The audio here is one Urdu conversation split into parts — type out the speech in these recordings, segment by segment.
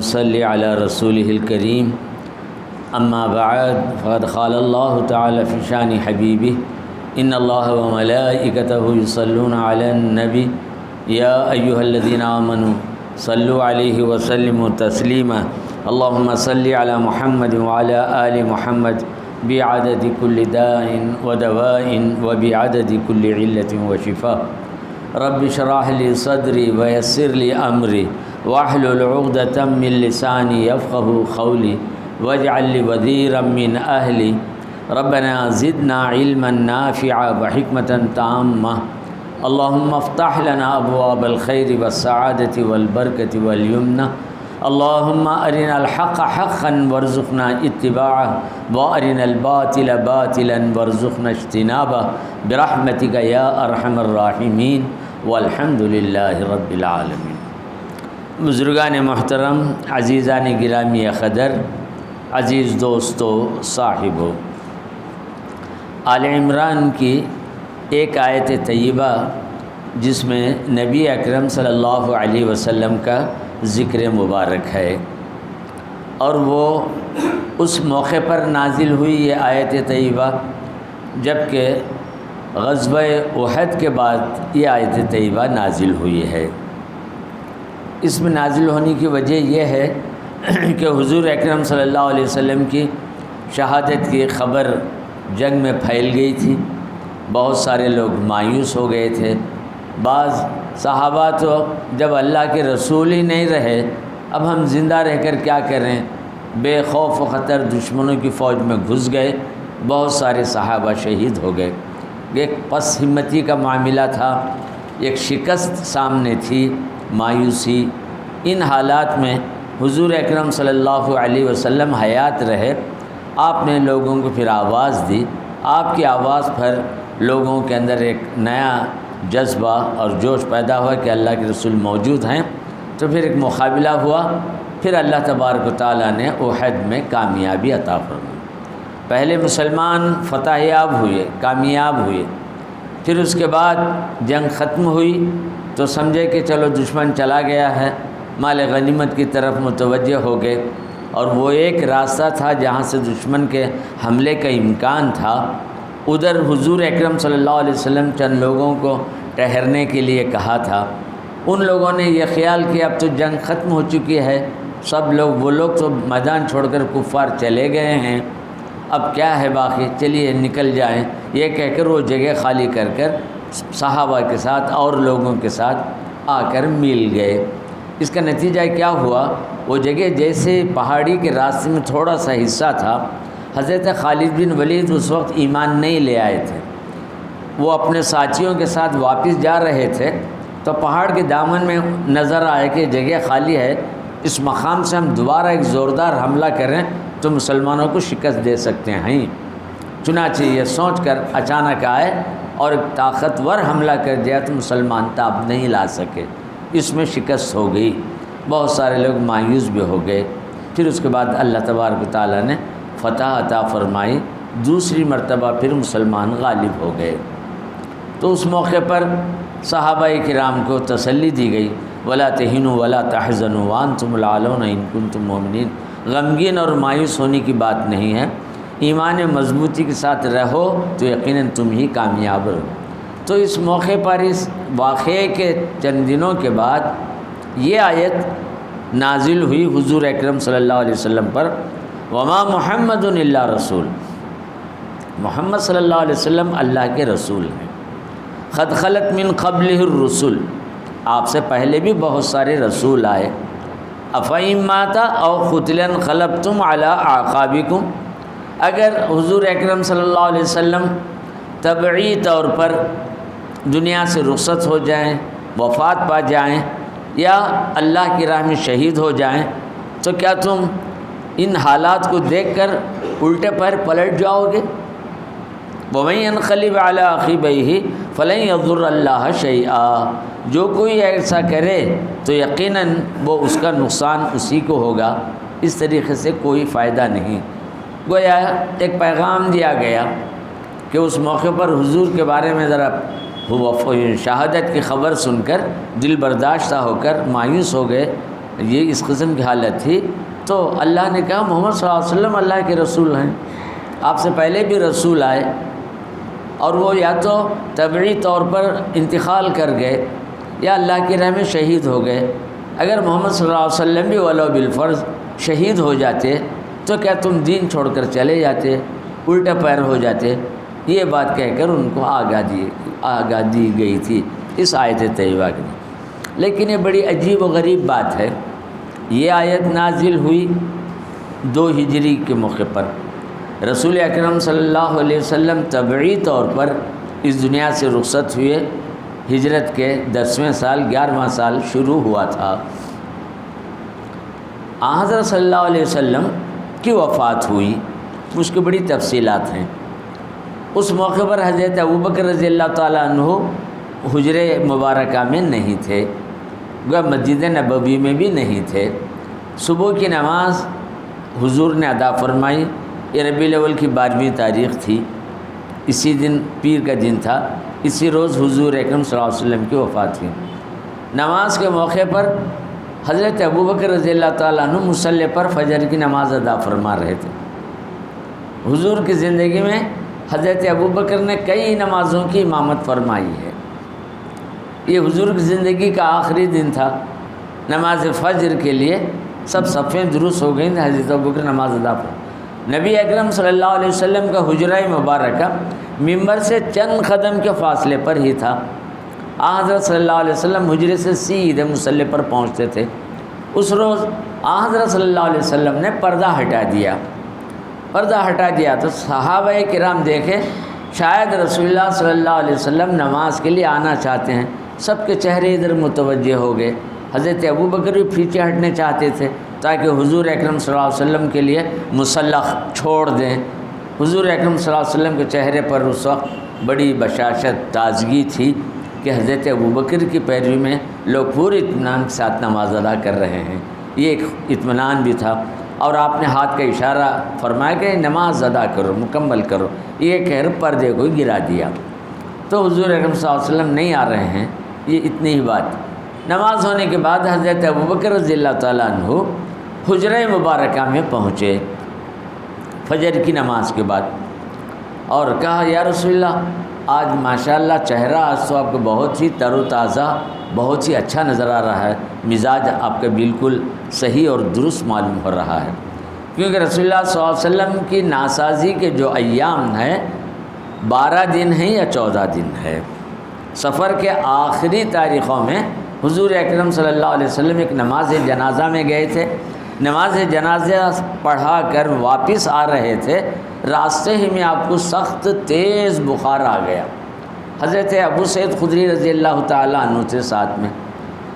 صلی علی رسولہ الکریم اما بعد فقد قال اللہ تعالی فی شان حبیبہ ان اللہ وملائکتہ یصلون علی النبی یا ایہا الذین آمنوا صلوا علیہ وسلموا تسلیما اللہم صلی علی محمد وعلی آل محمد بعدد کل داء ودواء وبعدد کل علت وشفاء رب اشرح لی صدری ویسر لی امری واحلل عقدۃ من لسانی یفقهوا قولی واجعل لی وزیرا من اہلی ربنا زدنا علما نافعا وحکمتا تامہ اللہم افتح لنا ابواب الخیر والسعادۃ والبرکۃ والیمن اللہم ارنا الحق حقا وارزقنا اتباعہ وارنا الباطل باطلا وارزقنا اجتنابہ برحمتک یا ارحم الراحمین والحمد للہ رب العالمین۔ بزرگان محترم، عزیزان گرامی قدر، عزیز دوستو، صاحبو، آل عمران کی ایک آیت طیبہ جس میں نبی اکرم صلی اللہ علیہ وسلم کا ذکر مبارک ہے، اور وہ اس موقع پر نازل ہوئی یہ آیت طیبہ جب کہ غزوہ احد کے بعد یہ آیت طیبہ نازل ہوئی ہے۔ اس میں نازل ہونے کی وجہ یہ ہے کہ حضور اکرم صلی اللہ علیہ وسلم کی شہادت کی خبر جنگ میں پھیل گئی تھی، بہت سارے لوگ مایوس ہو گئے تھے۔ بعض صحابہ تو جب اللہ کے رسول ہی نہیں رہے، اب ہم زندہ رہ کر کیا کریں، بے خوف و خطر دشمنوں کی فوج میں گھس گئے، بہت سارے صحابہ شہید ہو گئے۔ ایک پس ہمتی کا معاملہ تھا، ایک شکست سامنے تھی، مایوسی۔ ان حالات میں حضور اکرم صلی اللہ علیہ وسلم حیات رہے، آپ نے لوگوں کو پھر آواز دی۔ آپ کی آواز پر لوگوں کے اندر ایک نیا جذبہ اور جوش پیدا ہوا کہ اللہ کے رسول موجود ہیں، تو پھر ایک مقابلہ ہوا۔ پھر اللہ تبارک و تعالیٰ نے احد میں کامیابی عطا فرمائی۔ پہلے مسلمان فتح یاب ہوئے، کامیاب ہوئے، پھر اس کے بعد جنگ ختم ہوئی تو سمجھے کہ چلو دشمن چلا گیا ہے، مال غنیمت کی طرف متوجہ ہو گئے، اور وہ ایک راستہ تھا جہاں سے دشمن کے حملے کا امکان تھا۔ ادھر حضور اکرم صلی اللہ علیہ وسلم چند لوگوں کو ٹھہرنے کے لیے کہا تھا۔ ان لوگوں نے یہ خیال کیا اب تو جنگ ختم ہو چکی ہے، سب لوگ وہ لوگ تو میدان چھوڑ کر کفار چلے گئے ہیں، اب کیا ہے باقی، چلیے نکل جائیں، یہ کہہ کر وہ جگہ خالی کر کر صحابہ کے ساتھ اور لوگوں کے ساتھ آ کر مل گئے۔ اس کا نتیجہ کیا ہوا، وہ جگہ جیسے پہاڑی کے راستے میں تھوڑا سا حصہ تھا، حضرت خالد بن ولید اس وقت ایمان نہیں لے آئے تھے، وہ اپنے ساتھیوں کے ساتھ واپس جا رہے تھے، تو پہاڑ کے دامن میں نظر آئے کہ جگہ خالی ہے، اس مقام سے ہم دوبارہ ایک زوردار حملہ کریں تو مسلمانوں کو شکست دے سکتے ہیں۔ چنانچہ یہ سوچ کر اچانک آئے اور ایک طاقتور حملہ کر دیا تو مسلمان تاب نہیں لا سکے، اس میں شکست ہو گئی، بہت سارے لوگ مایوس بھی ہو گئے۔ پھر اس کے بعد اللہ تبارک و تعالیٰ نے فتح عطا فرمائی، دوسری مرتبہ پھر مسلمان غالب ہو گئے۔ تو اس موقع پر صحابہ کرام کو تسلی دی گئی، ولا تہنوا ولا تحزنوا وانتم الاعلون ان کنتم مؤمنین۔ غمگین اور مایوس ہونے کی بات نہیں ہے، ایمان مضبوطی کے ساتھ رہو تو یقیناً تم ہی کامیاب ہو۔ تو اس موقع پر اس واقعے کے چند دنوں کے بعد یہ آیت نازل ہوئی حضور اکرم صلی اللہ علیہ وسلم پر، وما محمد الا رسول، محمد صلی اللہ علیہ وسلم اللہ کے رسول ہیں، قد خلت من قبلہ الرسل، آپ سے پہلے بھی بہت سارے رسول آئے، افئن مات او قتل انقلبتم علی اعقابکم، اگر حضور اکرم صلی اللہ علیہ وسلم طبعی طور پر دنیا سے رخصت ہو جائیں، وفات پا جائیں، یا اللہ کی راہ میں شہید ہو جائیں، تو کیا تم ان حالات کو دیکھ کر الٹے پیر پلٹ جاؤ گے؟ وَمَن يَنْقَلِبْ عَلَىٰ عَقِبَيْهِ فَلَن يَضُرَّ اللَّهَ شَيْئًا، جو کوئی ایسا کرے تو یقیناً وہ اس کا نقصان اسی کو ہوگا، اس طریقے سے کوئی فائدہ نہیں۔ گویا ایک پیغام دیا گیا کہ اس موقع پر حضور کے بارے میں ذرا شہادت کی خبر سن کر دل برداشتہ ہو کر مایوس ہو گئے یہ اس قسم کی حالت تھی، تو اللہ نے کہا محمد صلی اللہ علیہ وسلم اللہ کے رسول ہیں، آپ سے پہلے بھی رسول آئے اور وہ یا تو طبعی طور پر انتقال کر گئے یا اللہ کی راہ میں شہید ہو گئے۔ اگر محمد صلی اللہ علیہ وسلم بھی ولو بالفرض شہید ہو جاتے تو کیا تم دین چھوڑ کر چلے جاتے، الٹا پیر ہو جاتے؟ یہ بات کہہ کر ان کو آگاہ دی گئی تھی اس آیت طیبہ کی۔ لیکن یہ بڑی عجیب و غریب بات ہے، یہ آیت نازل ہوئی 2 ہجری کے موقع پر، رسول اکرم صلی اللہ علیہ وسلم طبعی طور پر اس دنیا سے رخصت ہوئے، ہجرت کے 10ویں سال 11واں سال شروع ہوا تھا۔ حضرت صلی اللہ علیہ وسلم کی وفات ہوئی، اس کی بڑی تفصیلات ہیں۔ اس موقع پر حضرت ابوبکر رضی اللہ تعالیٰ عنہ حجرے مبارکہ میں نہیں تھے، وہ مسجد نبوی میں بھی نہیں تھے۔ صبح کی نماز حضور نے ادا فرمائی، یہ ربیع الاول کی 12ویں تاریخ تھی، اسی دن پیر کا دن تھا، اسی روز حضور اکرم صلی اللہ علیہ وسلم کی وفات ہوئی۔ نماز کے موقع پر حضرت ابوبکر رضی اللہ تعالیٰ عنہ مصلی پر فجر کی نماز ادا فرما رہے تھے۔ حضور کی زندگی میں حضرت ابوبکر نے کئی نمازوں کی امامت فرمائی ہے۔ یہ حضور کی زندگی کا آخری دن تھا، نماز فجر کے لیے سب صفیں درست ہو گئیں، حضرت ابوبکر نماز ادا فرما۔ نبی اکرم صلی اللہ علیہ وسلم کا حجرہ مبارکہ ممبر سے چند قدم کے فاصلے پر ہی تھا۔ حضرت صلی اللہ علیہ وسلم حجرے سے سیدھے مصلی پر پہنچتے تھے۔ اس روز حضرت صلی اللہ علیہ وسلم نے پردہ ہٹا دیا تو صحابہ کرام دیکھے شاید رسول اللہ صلی اللہ علیہ وسلم نماز کے لیے آنا چاہتے ہیں، سب کے چہرے ادھر متوجہ ہو گئے۔ حضرت ابوبکر بھی پیچھے ہٹنے چاہتے تھے تاکہ حضور اکرم صلی اللہ علیہ وسلم کے لیے مصلی چھوڑ دیں۔ حضور اکرم صلی اللہ علیہ وسلم کے چہرے پر اس وقت بڑی بشاشت، تازگی تھی کہ حضرت ابوبکر کی پیروی میں لوگ پورے اطمینان کے ساتھ نماز ادا کر رہے ہیں، یہ ایک اطمینان بھی تھا۔ اور آپ نے ہاتھ کا اشارہ فرمایا کہ نماز ادا کرو، مکمل کرو، یہ کہہ پردے کو گرا دیا۔ تو حضور اکرم صلی اللہ علیہ وسلم نہیں آ رہے ہیں، یہ اتنی ہی بات۔ نماز ہونے کے بعد حضرت ابوبکر رضی اللہ تعالیٰ عنہ حجرہ مبارکہ میں پہنچے فجر کی نماز کے بعد، اور کہا یا رسول اللہ آج ماشاءاللہ چہرہ آج تو آپ کو بہت ہی تر و تازہ، بہت ہی اچھا نظر آ رہا ہے، مزاج آپ کا بالکل صحیح اور درست معلوم ہو رہا ہے، کیونکہ رسول اللہ صلی اللہ علیہ وسلم کی ناسازی کے جو ایام ہیں 12 دن ہیں یا 14 دن ہے۔ سفر کے آخری تاریخوں میں حضور اکرم صلی اللہ علیہ وسلم ایک نماز جنازہ میں گئے تھے، نماز جنازہ پڑھا کر واپس آ رہے تھے، راستے ہی میں آپ کو سخت تیز بخار آ گیا۔ حضرت ابو سعید خدری رضی اللہ تعالیٰ عنہ تھے ساتھ میں،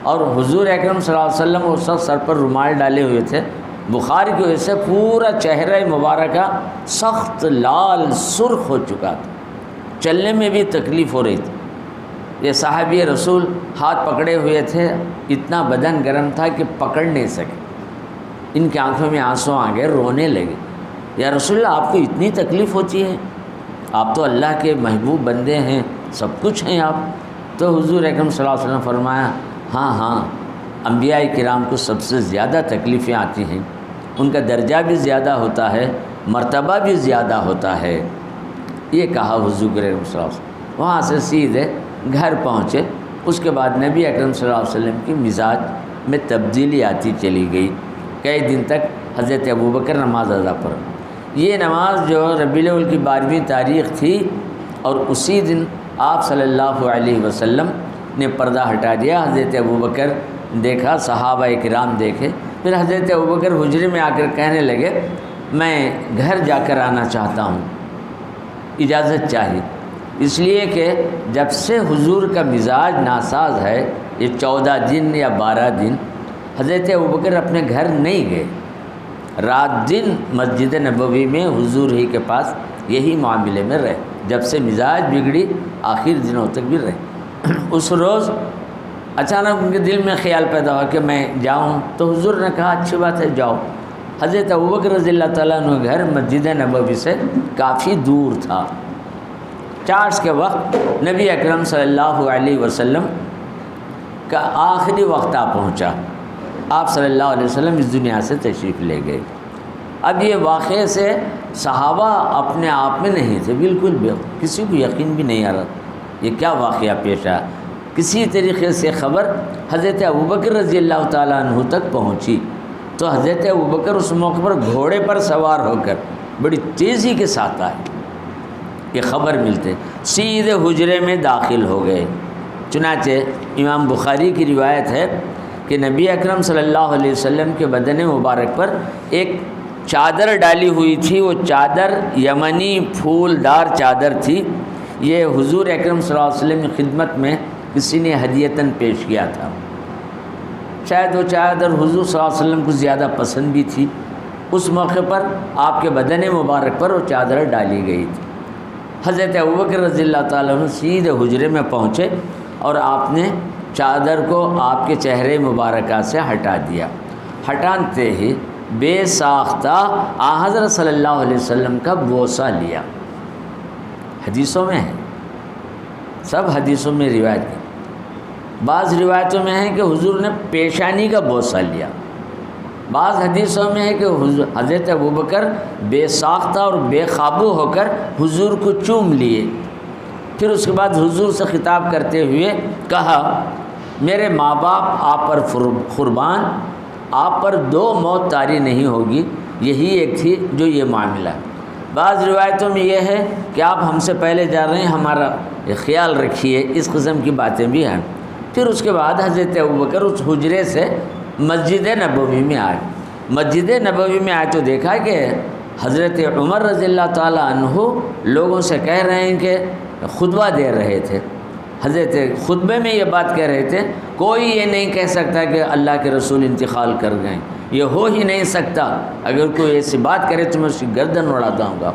اور حضور اکرم صلی اللہ علیہ وسلم اس وقت سر پر رومال ڈالے ہوئے تھے، بخار کی وجہ سے پورا چہرہ مبارکہ سخت لال سرخ ہو چکا تھا، چلنے میں بھی تکلیف ہو رہی تھی۔ یہ صحابی رسول ہاتھ پکڑے ہوئے تھے، اتنا بدن گرم تھا کہ پکڑ نہیں سکے، ان کی آنکھوں میں آنسو آ گئے، رونے لگے۔ یا رسول اللہ آپ کو اتنی تکلیف ہوتی ہے؟ آپ تو اللہ کے محبوب بندے ہیں، سب کچھ ہیں آپ۔ تو حضور اکرم صلی اللہ علیہ وسلم فرمایا ہاں انبیاء کرام کو سب سے زیادہ تکلیفیں آتی ہیں، ان کا درجہ بھی زیادہ ہوتا ہے، مرتبہ بھی زیادہ ہوتا ہے، یہ کہا حضور اکرم صلی اللہ علیہ وسلم۔ وہاں سے سیدھے گھر پہنچے۔ اس کے بعد نبی اکرم صلی اللہ علیہ وسلم کی مزاج میں تبدیلی آتی چلی گئی، کئی دن تک حضرت ابوبکر نماز ادا پر۔ یہ نماز جو ربیع الاول کی 12ویں تاریخ تھی، اور اسی دن آپ صلی اللہ علیہ وسلم نے پردہ ہٹا دیا۔ حضرت ابوبکر دیکھا، صحابہ کرام دیکھے، پھر حضرت ابوبکر حجرے میں آ کر کہنے لگے میں گھر جا کر آنا چاہتا ہوں، اجازت چاہیے، اس لیے کہ جب سے حضور کا مزاج ناساز ہے، یہ 14 دن یا 12 دن حضرت ابوبکر اپنے گھر نہیں گئے، رات دن مسجد نبوی میں حضور ہی کے پاس یہی معاملے میں رہے، جب سے مزاج بگڑی آخر دنوں تک بھی رہے۔ اس روز اچانک ان کے دل میں خیال پیدا ہوا کہ میں جاؤں، تو حضور نے کہا اچھی بات ہے جاؤ۔ حضرت ابوبکر رضی اللہ تعالیٰ عنہ گھر مسجد نبوی سے کافی دور تھا۔ چارج کے وقت نبی اکرم صلی اللہ علیہ وسلم کا آخری وقت آ پہنچا، آپ صلی اللہ علیہ وسلم اس دنیا سے تشریف لے گئے۔ اب یہ واقعے سے صحابہ اپنے آپ میں نہیں تھے، بالکل بھی کسی کو یقین بھی نہیں آ رہا یہ کیا واقعہ پیش آیا۔ کسی طریقے سے خبر حضرت ابوبکر رضی اللہ تعالیٰ عنہ تک پہنچی تو حضرت ابوبکر اس موقع پر گھوڑے پر سوار ہو کر بڑی تیزی کے ساتھ آئے، یہ خبر ملتے سیدھے حجرے میں داخل ہو گئے۔ چنانچہ امام بخاری کی روایت ہے کہ نبی اکرم صلی اللہ علیہ وسلم کے بدن مبارک پر ایک چادر ڈالی ہوئی تھی، وہ چادر یمنی پھولدار چادر تھی۔ یہ حضور اکرم صلی اللہ علیہ وسلم کی خدمت میں کسی نے ہدیتاً پیش کیا تھا، شاید وہ چادر حضور صلی اللہ علیہ وسلم کو زیادہ پسند بھی تھی۔ اس موقع پر آپ کے بدن مبارک پر وہ چادر ڈالی گئی تھی۔ حضرت ابوبکر رضی اللہ تعالیٰ عنہ سیدھے حجرے میں پہنچے اور آپ نے چادر کو آپ کے چہرے مبارکہ سے ہٹا دیا۔ ہٹاتے ہی بے ساختہ حضرت صلی اللہ علیہ وسلم کا بوسہ لیا۔ حدیثوں میں ہے، سب حدیثوں میں روایت کی، بعض روایتوں میں ہے کہ حضور نے پیشانی کا بوسہ لیا، بعض حدیثوں میں ہے کہ حضرت ابوبکر بے ساختہ اور بے قابو ہو کر حضور کو چوم لیے۔ پھر اس کے بعد حضور سے خطاب کرتے ہوئے کہا، میرے ماں باپ آپ پر قربان، آپ پر 2 موت طاری نہیں ہوگی، یہی ایک تھی جو یہ معاملہ ہے۔ بعض روایتوں میں یہ ہے کہ آپ ہم سے پہلے جا رہے ہیں، ہمارا خیال رکھیے، اس قسم کی باتیں بھی ہیں۔ پھر اس کے بعد حضرت ابوبکر اس حجرے سے مسجد نبوی میں آئے۔ مسجد نبوی میں آئے تو دیکھا کہ حضرت عمر رضی اللہ تعالیٰ عنہ لوگوں سے کہہ رہے ہیں کہ خطبہ دے رہے تھے۔ حضرت خطبے میں یہ بات کہہ رہے تھے، کوئی یہ نہیں کہہ سکتا کہ اللہ کے رسول انتقال کر گئے، یہ ہو ہی نہیں سکتا، اگر کوئی ایسی بات کرے تو میں اس کی گردن اڑا دوں گا۔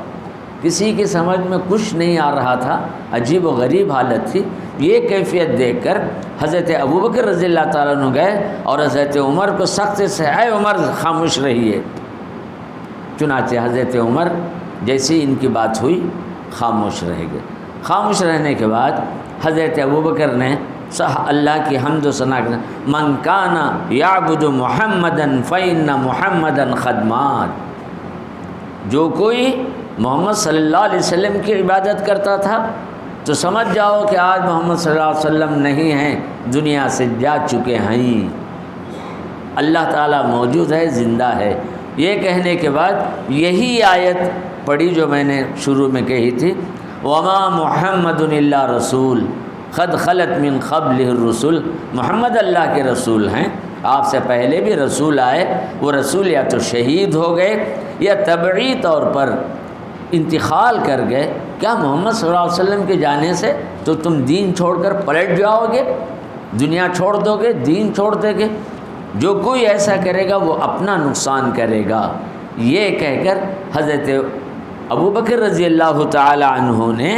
کسی کی سمجھ میں کچھ نہیں آ رہا تھا، عجیب و غریب حالت تھی۔ یہ کیفیت دیکھ کر حضرت ابوبکر رضی اللہ تعالیٰ عنہ گئے اور حضرت عمر کو سخت سے، اے عمر خاموش رہیے۔ چنانچہ حضرت عمر جیسی ان کی بات ہوئی خاموش رہ گئے۔ خاموش رہنے کے بعد حضرت ابوبکر نے اللہ کی حمد و ثنا کرنا، من کان یعبد محمدا فإن محمدا قد مات، جو کوئی محمد صلی اللہ علیہ وسلم کی عبادت کرتا تھا تو سمجھ جاؤ کہ آج محمد صلی اللہ علیہ وسلم نہیں ہیں، دنیا سے جا چکے ہیں، اللہ تعالیٰ موجود ہے، زندہ ہے۔ یہ کہنے کے بعد یہی آیت پڑھی جو میں نے شروع میں کہی تھی، وما محمد الا رسول قد خلت من قبلہ الرسل، محمد اللہ کے رسول ہیں، آپ سے پہلے بھی رسول آئے، وہ رسول یا تو شہید ہو گئے یا طبعی طور پر انتقال کر گئے۔ کیا محمد صلی اللہ علیہ وسلم کے جانے سے تو تم دین چھوڑ کر پلٹ جاؤ گے، دنیا چھوڑ دو گے، دین چھوڑ دے گے؟ جو کوئی ایسا کرے گا وہ اپنا نقصان کرے گا۔ یہ کہہ کر حضرت ابوبکر رضی اللہ تعالی عنہ نے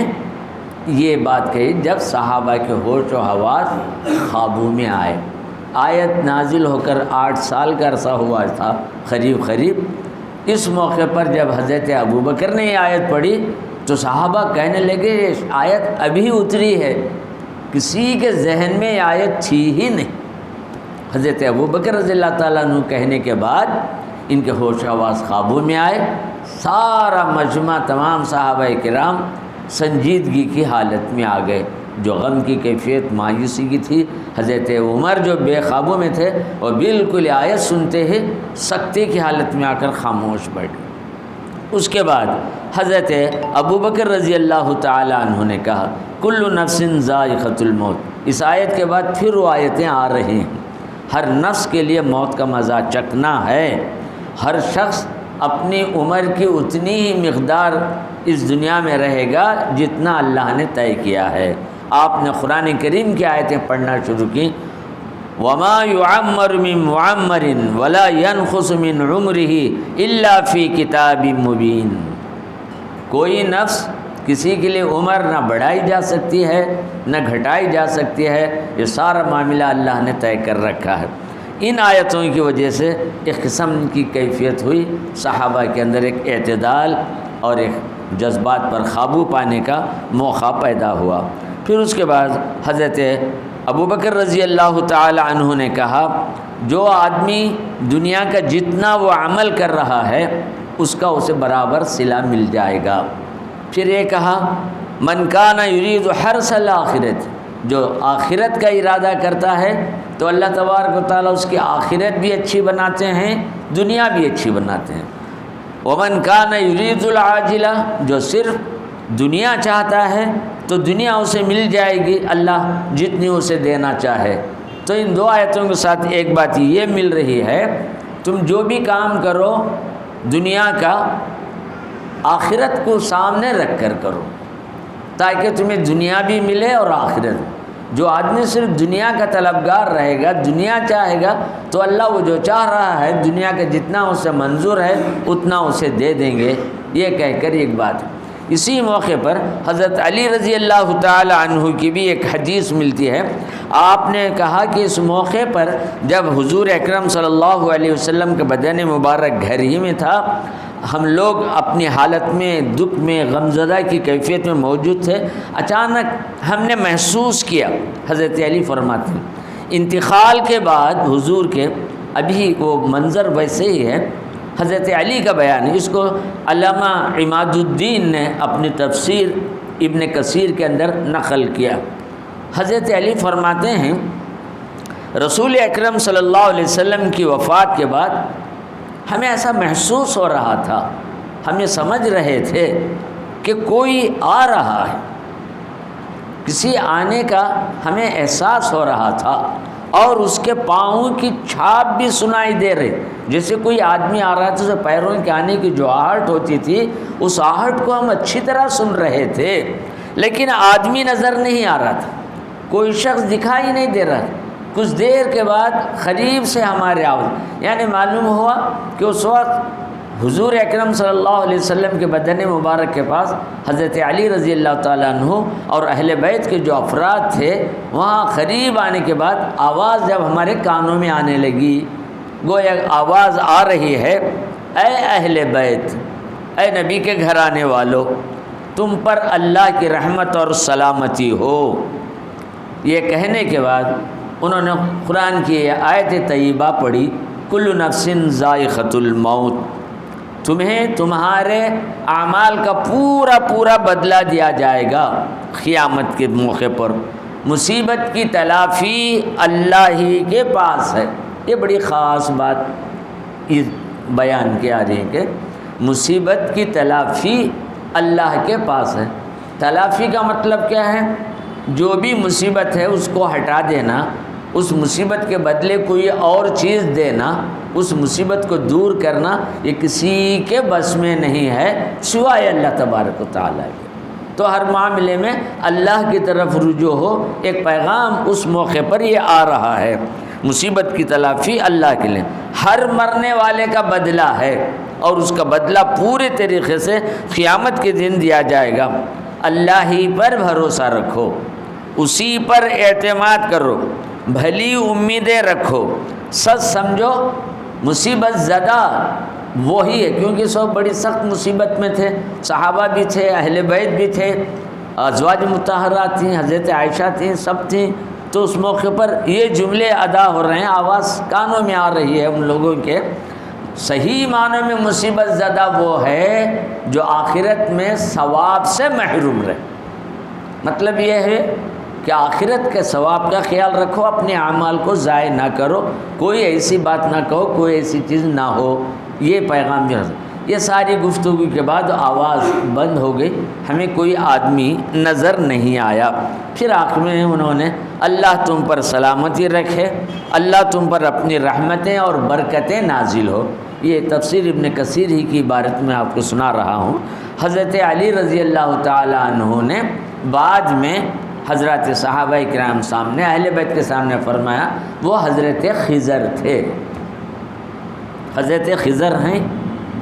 یہ بات کہی جب صحابہ کے ہوش و حواس قابو میں آئے۔ آیت نازل ہو کر 8 سال کا عرصہ ہوا تھا قریب۔ اس موقع پر جب حضرت ابوبکر نے یہ آیت پڑھی تو صحابہ کہنے لگے یہ آیت ابھی اتری ہے، کسی کے ذہن میں یہ آیت تھی ہی نہیں۔ حضرت ابوبکر رضی اللہ تعالیٰ عنہ کہنے کے بعد ان کے ہوش و حواس قابو میں آئے، سارا مجمع تمام صحابہ کرام سنجیدگی کی حالت میں آ گئے۔ جو غم کی کیفیت مایوسی کی تھی، حضرت عمر جو بے قابو میں تھے اور بالکل آیت سنتے ہی سکتے کی حالت میں آ کر خاموش بیٹھ گئے۔ اس کے بعد حضرت ابوبکر رضی اللہ تعالی عنہ نے کہا، کل نفس ذائقۃ الموت۔ اس آیت کے بعد پھر وہ آیتیں آ رہی ہیں، ہر نفس کے لیے موت کا مزہ چکھنا ہے، ہر شخص اپنی عمر کی اتنی ہی مقدار اس دنیا میں رہے گا جتنا اللہ نے طے کیا ہے۔ آپ نے قرآن کریم کی آیتیں پڑھنا شروع کی، وما يعمر من معمر ولا ينقص من عمره الا في کتاب مبین۔ کوئی نفس کسی کے لیے عمر نہ بڑھائی جا سکتی ہے نہ گھٹائی جا سکتی ہے، یہ سارا معاملہ اللہ نے طے کر رکھا ہے۔ ان آیتوں کی وجہ سے ایک قسم کی کیفیت ہوئی، صحابہ کے اندر ایک اعتدال اور ایک جذبات پر قابو پانے کا موقع پیدا ہوا۔ پھر اس کے بعد حضرت ابوبکر رضی اللہ تعالی عنہ نے کہا، جو آدمی دنیا کا جتنا وہ عمل کر رہا ہے اس کا اسے برابر صلہ مل جائے گا۔ پھر یہ کہا من کان یرید حرث الآخرۃ، جو آخرت کا ارادہ کرتا ہے تو اللہ تبارک و تعالیٰ اس کی آخرت بھی اچھی بناتے ہیں، دنیا بھی اچھی بناتے ہیں۔ ومن کان یرید العاجلہ، جو صرف دنیا چاہتا ہے تو دنیا اسے مل جائے گی اللہ جتنی اسے دینا چاہے۔ تو ان دو آیتوں کے ساتھ ایک بات یہ مل رہی ہے، تم جو بھی کام کرو دنیا کا آخرت کو سامنے رکھ کر کرو تاکہ تمہیں دنیا بھی ملے اور آخرت۔ جو آدمی صرف دنیا کا طلبگار رہے گا، دنیا چاہے گا، تو اللہ وہ جو چاہ رہا ہے دنیا کا جتنا اسے منظور ہے اتنا اسے دے دیں گے، یہ کہہ کر ایک بات۔ اسی موقع پر حضرت علی رضی اللہ تعالی عنہ کی بھی ایک حدیث ملتی ہے۔ آپ نے کہا کہ اس موقع پر جب حضور اکرم صلی اللہ علیہ وسلم کا بدن مبارک گھر ہی میں تھا، ہم لوگ اپنی حالت میں دکھ میں غمزدہ کی کیفیت میں موجود تھے، اچانک ہم نے محسوس کیا، حضرت علی فرماتے ہیں انتقال کے بعد حضور کے، ابھی وہ منظر ویسے ہی ہے، حضرت علی کا بیان ہے، اس کو علامہ عماد الدین نے اپنی تفسیر ابن کثیر کے اندر نقل کیا۔ حضرت علی فرماتے ہیں رسول اکرم صلی اللہ علیہ وسلم کی وفات کے بعد ہمیں ایسا محسوس ہو رہا تھا، ہم یہ سمجھ رہے تھے کہ کوئی آ رہا ہے، کسی آنے کا ہمیں احساس ہو رہا تھا، اور اس کے پاؤں کی چھاپ بھی سنائی دے رہی، جیسے کوئی آدمی آ رہا تھا، اسے پیروں کے آنے کی جو آہٹ ہوتی تھی اس آہٹ کو ہم اچھی طرح سن رہے تھے، لیکن آدمی نظر نہیں آ رہا تھا، کوئی شخص دکھائی نہیں دے رہا تھا۔ کچھ دیر کے بعد قریب سے ہمارے آواز، یعنی معلوم ہوا کہ اس وقت حضور اکرم صلی اللہ علیہ وسلم کے بدن مبارک کے پاس حضرت علی رضی اللہ تعالیٰ عنہ اور اہل بیت کے جو افراد تھے وہاں قریب آنے کے بعد آواز جب ہمارے کانوں میں آنے لگی، گویا آواز آ رہی ہے اے اہل بیت، اے نبی کے گھرانے والو، تم پر اللہ کی رحمت اور سلامتی ہو۔ یہ کہنے کے بعد انہوں نے قرآن کی آیت طیبہ پڑھی کل نفس ذائقۃ الموت، تمہیں تمہارے اعمال کا پورا پورا بدلہ دیا جائے گا قیامت کے موقع پر، مصیبت کی تلافی اللہ ہی کے پاس ہے۔ یہ بڑی خاص بات بیان کی آ رہی ہے کہ مصیبت کی تلافی اللہ کے پاس ہے۔ تلافی کا مطلب کیا ہے؟ جو بھی مصیبت ہے اس کو ہٹا دینا، اس مصیبت کے بدلے کوئی اور چیز دینا، اس مصیبت کو دور کرنا، یہ کسی کے بس میں نہیں ہے سوائے اللہ تبارک و تعالیٰ کے۔ تو ہر معاملے میں اللہ کی طرف رجوع ہو، ایک پیغام اس موقع پر یہ آ رہا ہے، مصیبت کی تلافی اللہ کے لیے، ہر مرنے والے کا بدلہ ہے اور اس کا بدلہ پورے طریقے سے قیامت کے دن دیا جائے گا۔ اللہ ہی پر بھروسہ رکھو، اسی پر اعتماد کرو، بھلی امیدیں رکھو، سچ سمجھو مصیبت زدہ وہی ہے، کیونکہ سب بڑی سخت مصیبت میں تھے، صحابہ بھی تھے، اہل بیت بھی تھے، ازواج مطہرات تھیں، حضرت عائشہ تھیں، سب تھیں، تو اس موقع پر یہ جملے ادا ہو رہے ہیں، آواز کانوں میں آ رہی ہے ان لوگوں کے۔ صحیح معنوں میں مصیبت زدہ وہ ہے جو آخرت میں ثواب سے محروم رہے۔ مطلب یہ ہے کہ آخرت کے ثواب کا خیال رکھو، اپنے اعمال کو ضائع نہ کرو، کوئی ایسی بات نہ کہو، کوئی ایسی چیز نہ ہو، یہ پیغام جو ہے۔ یہ ساری گفتگو کے بعد آواز بند ہو گئی، ہمیں کوئی آدمی نظر نہیں آیا۔ پھر آخر میں انہوں نے اللہ تم پر سلامتی رکھے، اللہ تم پر اپنی رحمتیں اور برکتیں نازل ہو۔ یہ تفسیر ابن کثیر ہی کی عبارت میں آپ کو سنا رہا ہوں۔ حضرت علی رضی اللہ تعالی عنہ نے بعد میں حضرات صحابہ کرام سامنے، اہل بیت کے سامنے فرمایا وہ حضرت خضر تھے، حضرت خضر ہیں،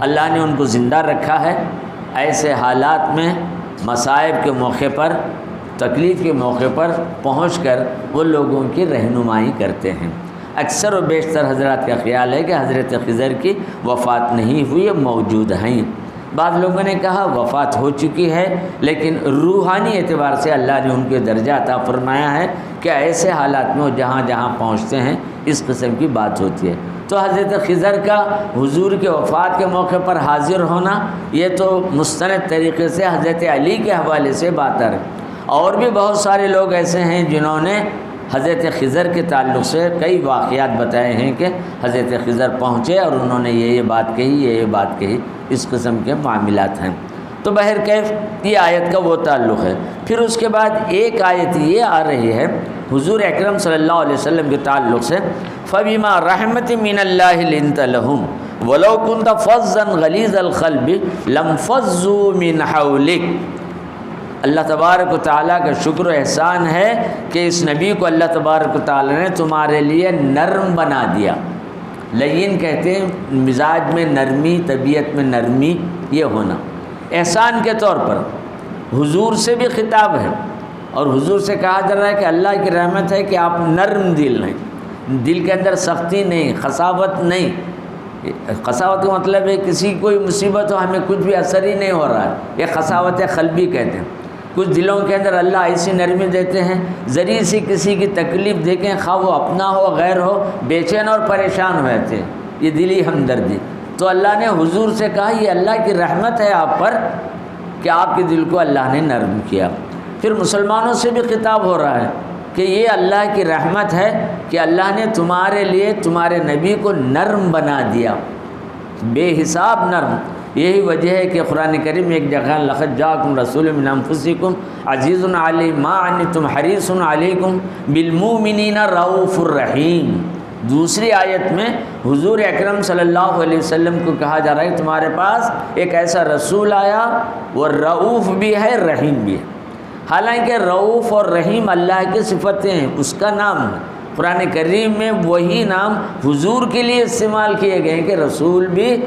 اللہ نے ان کو زندہ رکھا ہے، ایسے حالات میں مصائب کے موقع پر، تکلیف کے موقع پر پہنچ کر وہ لوگوں کی رہنمائی کرتے ہیں۔ اکثر و بیشتر حضرات کا خیال ہے کہ حضرت خضر کی وفات نہیں ہوئی، موجود ہیں۔ بعض لوگوں نے کہا وفات ہو چکی ہے، لیکن روحانی اعتبار سے اللہ نے ان کے درجہ عطا فرمایا ہے کہ ایسے حالات میں وہ جہاں جہاں پہنچتے ہیں اس قسم کی بات ہوتی ہے۔ تو حضرت خضر کا حضور کے وفات کے موقع پر حاضر ہونا یہ تو مستند طریقے سے حضرت علی کے حوالے سے بات ہے۔ اور بھی بہت سارے لوگ ایسے ہیں جنہوں نے حضرت خضر کے تعلق سے کئی واقعات بتائے ہیں کہ حضرت خضر پہنچے اور انہوں نے یہ بات کہی، یہ بات کہی، اس قسم کے معاملات ہیں۔ تو بہرکیف یہ آیت کا وہ تعلق ہے۔ پھر اس کے بعد ایک آیت یہ آ رہی ہے حضور اکرم صلی اللہ علیہ وسلم کے تعلق سے، فَبِمَا رَحْمَةٍ مِّنَ اللَّهِ لِنْتَ لَهُمْ وَلَوْ كُنْتَ فَظًّا غَلِيظَ الْقَلْبِ لَانفَضُّوا مِنْ حَوْلِكَ۔ اللہ تبارک و تعالیٰ کا شکر و احسان ہے کہ اس نبی کو اللہ تبارک و تعالیٰ نے تمہارے لیے نرم بنا دیا۔ لین کہتے ہیں مزاج میں نرمی، طبیعت میں نرمی یہ ہونا۔ احسان کے طور پر حضور سے بھی خطاب ہے اور حضور سے کہا جا رہا ہے کہ اللہ کی رحمت ہے کہ آپ نرم دل ہیں، دل کے اندر سختی نہیں، قساوت نہیں۔ قساوت کا مطلب ہے کسی کوئی مصیبت ہو ہمیں کچھ بھی اثر ہی نہیں ہو رہا ہے، یہ قساوت قلبی کہتے ہیں۔ کچھ دلوں کے اندر اللہ ایسی نرمی دیتے ہیں، ذریعے سے کسی کی تکلیف دیکھیں، خواہ وہ اپنا ہو غیر ہو، بے چین اور پریشان ہو جاتے ہیں، یہ دلی ہمدردی۔ تو اللہ نے حضور سے کہا یہ اللہ کی رحمت ہے آپ پر کہ آپ کے دل کو اللہ نے نرم کیا۔ پھر مسلمانوں سے بھی خطاب ہو رہا ہے کہ یہ اللہ کی رحمت ہے کہ اللہ نے تمہارے لیے تمہارے نبی کو نرم بنا دیا، بے حساب نرم۔ یہی وجہ ہے کہ قرآن کریم میں ایک جگہ لقد جاءکم رسول من انفسکم عزیز علی ما عنتم حریص علیکم بالمؤمنین رؤوف الرحیم۔ دوسری آیت میں حضور اکرم صلی اللہ علیہ وسلم کو کہا جا رہا ہے کہ تمہارے پاس ایک ایسا رسول آیا وہ رؤوف بھی ہے رحیم بھی ہے۔ حالانکہ رؤوف اور رحیم اللہ کی صفتیں ہیں، اس کا نام ہے۔ قرآن کریم میں وہی نام حضور کے لیے استعمال کیے گئے ہیں کہ رسول بھی